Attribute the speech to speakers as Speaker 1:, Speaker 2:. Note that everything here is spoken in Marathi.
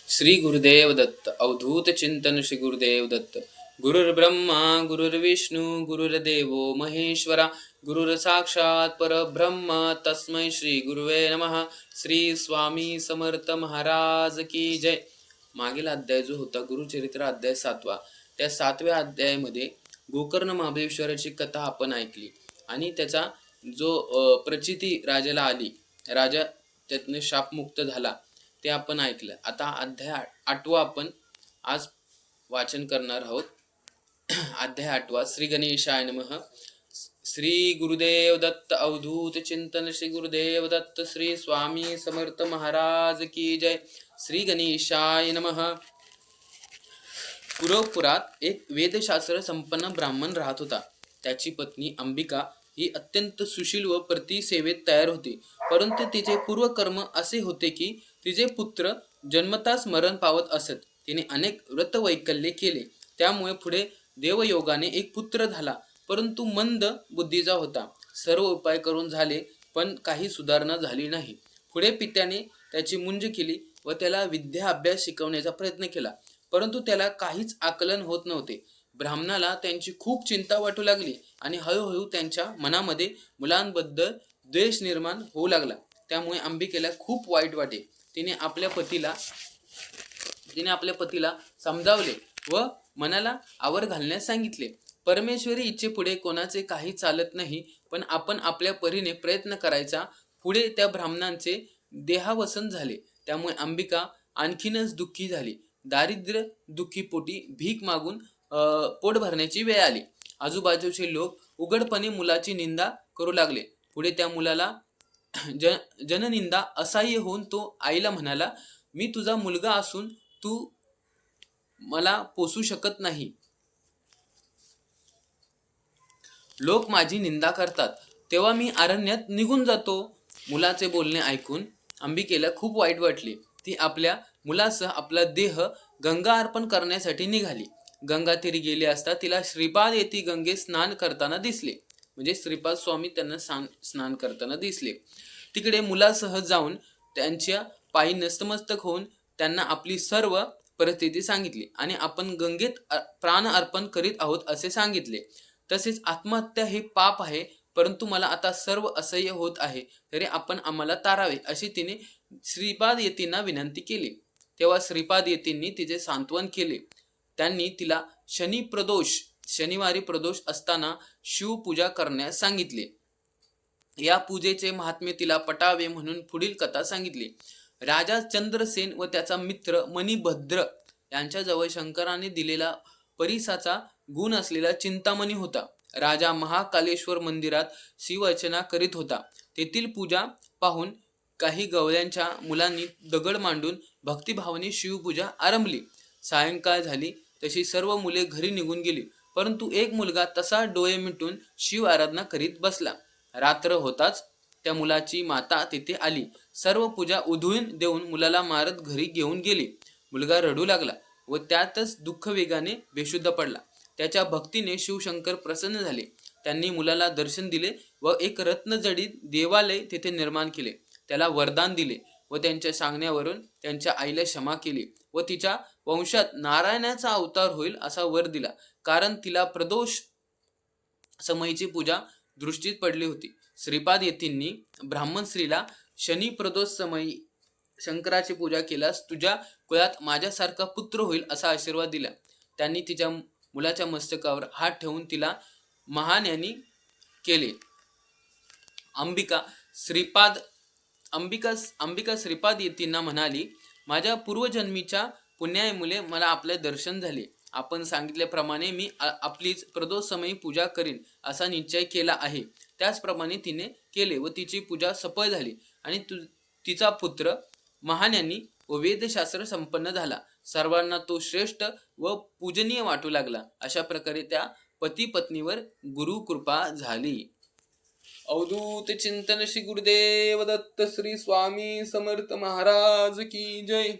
Speaker 1: श्री गुरुदेव दत्त. अवधूत चिंतन श्री गुरुदेव दत्त. गुरुर्ब्रह्मा गुरुर्विष्णू गुरुर्देवो महेश्वरा गुरुर साक्षात परब्रह्म तस्मै श्री गुरुवे नमः. श्री स्वामी समर्थ महाराज की जय. मागील अध्याय जो होता गुरुचरित्र अध्याय 7वा, त्या 7व्या अध्यायामध्ये गोकर्ण महाबळेश्वराची कथा आपण ऐकली आणि त्याचा जो प्रचिती राजाला आली, राजा त्यातनं शापमुक्त झाला, ते आपण ऐकलं. आता अध्याय 8वा आपण आज वाचन करणार आहोत. अध्याय 8वा. श्री गणेशाय नमः. श्री गुरुदेव दत्त. अवधूत चिंतन श्री गुरुदेव दत्त. श्री स्वामी समर्थ महाराज की जय. श्री गणेशाय नमः. पुरात एक वेदशास्त्र संपन्न ब्राह्मण राहत होता. त्याची पत्नी अंबिका ही अत्यंत सुशील व प्रतिसेवेत तयार होती. परंतु तिचे पूर्वकर्म असे होते की तिचे पुत्र जन्मताच मरण पावत असत. तिने अनेक व्रतवैकल्ये केले, त्यामुळे पुढे देवयोगाने एक पुत्र झाला, परंतु मंद बुद्धीचा होता. सर्व उपाय करून झाले, पण काही सुधारणा झाली नाही. पुढे पित्याने त्याची मुंज केली व त्याला विद्या अभ्यास शिकवण्याचा प्रयत्न केला, परंतु त्याला काहीच आकलन होत नव्हते. ब्राह्मणाला त्यांची खूप चिंता वाटू लागली आणि हळूहळू त्यांच्या मनामध्ये मुलांबद्दल द्वेष निर्माण होऊ लागला. त्यामुळे अंबिकेला खूप वाईट वाटे. तिने आपल्या पतीला समजावले व मनाला आवर घालण्यास सांगितले. परमेश्वरी इच्छेपुढे कोणाचे काही चालत नाही, पण आपण आपल्या परीने प्रयत्न करायचा. पुढे त्या ब्राह्मणांचे देहावसन झाले, त्यामुळे अंबिका आणखीनच दुःखी झाली. दारिद्र्य दुःखीपोटी भीक मागून पोट भरण्याची वेळ आली. आजूबाजूचे लोक उघडपणे मुलाची निंदा करू लागले. पुढे त्या मुलाला जननिंदा असह्य होऊन तो आईला म्हणाला, मी तुझा मुलगा असून तू मला पोसू शकत नाही. लोक माझी निंदा करतात, तेव्हा मी अरण्यात निघून जातो. मुलाचे बोलणे ऐकून अंबिकेला खूप वाईट वाटले. ती आपल्या मुलासह आपला देह गंगा अर्पण करण्यासाठी निघाली. गंगा तीरी गेली असता तिला श्रीपाद येथे गंगेत स्नान करताना दिसले. म्हणजे श्रीपाद स्वामी त्यांना स्नान करताना दिसले. तिकडे मुलासह जाऊन त्यांच्या पायी नतमस्तक होऊन त्यांना आपली सर्व परिस्थिती सांगितली आणि आपण गंगेत प्राण अर्पण करीत आहोत असे सांगितले. तसेच आत्महत्या हे पाप आहे, परंतु मला आता सर्व असह्य होत आहे, तरी आपण आम्हाला तारावे अशी तिने श्रीपाद येतींना विनंती केली. तेव्हा श्रीपाद येतींनी तिचे सांत्वन केले. त्यांनी तिला शनिवारी प्रदोष असताना शिवपूजा करण्यास सांगितले. या पूजेचे महात्म्य तिला पटावे म्हणून पुढील कथा सांगितली. राजा चंद्रसेन व त्याचा मित्र मणिभद्र यांच्याजवळ शंकराने दिलेला परीसाचा गुण असलेला चिंतामणी होता. राजा महाकालेश्वर मंदिरात शिवअर्चना करीत होता. तेथील पूजा पाहून काही गवळ्यांच्या मुलांनी दगड मांडून भक्तिभावाने शिवपूजा आरंभली. सायंकाळ झाली तशी सर्व मुले घरी निघून गेली, परंतु एक मुलगा तसा डोळे मिटून शिव आराधना करीत बसला. रात्र होताच त्या मुलाची माता तेथे आली. सर्व पूजा उधळून देऊन मुलाला मारत घरी घेऊन गेली. मुलगा रडू लागला व त्यातच दुःख वेगाने बेशुद्ध पडला. त्याच्या भक्तीने शिवशंकर प्रसन्न झाले. त्यांनी मुलाला दर्शन दिले व एक रत्नजडित देवालय तेथे निर्माण केले. त्याला वरदान दिले व त्यांच्या सांगण्यावरून त्यांच्या आईला क्षमा केली व तिच्या वंशात नारायणाचा अवतार होईल असा वर दिला, कारण तिला प्रदोष समयीची पूजा दृष्टीत पडली होती. श्रीपाद येतींनी ब्राह्मण स्त्रीला शनी प्रदोष समयी शंकराची पूजा केल्यास तुझ्या कुळात माझ्यासारखा पुत्र होईल असा आशीर्वाद दिला. त्यांनी तिच्या मुलाच्या मस्तकावर हात ठेवून तिला महाज्ञानी केले. अंबिका श्रीपाद येतींना म्हणाली, माझ्या पूर्वजन्मीच्या पुण्यामुळे मला आपले दर्शन झाले. आपण सांगितल्याप्रमाणे मी आपलीच प्रदोष समयी पूजा करीन असा निश्चय केला आहे. त्याचप्रमाणे तिने केले व तिची पूजा सफळ झाली आणि तिचा पुत्र महाज्ञानी व वेदशास्त्र संपन्न झाला. सर्वांना तो श्रेष्ठ व पूजनीय वाटू लागला. अशा प्रकारे त्या पती पत्नीवर गुरु कृपा झाली. अवधूत चिंतन श्री गुरुदेव दत्त. श्री स्वामी समर्थ महाराज की जय.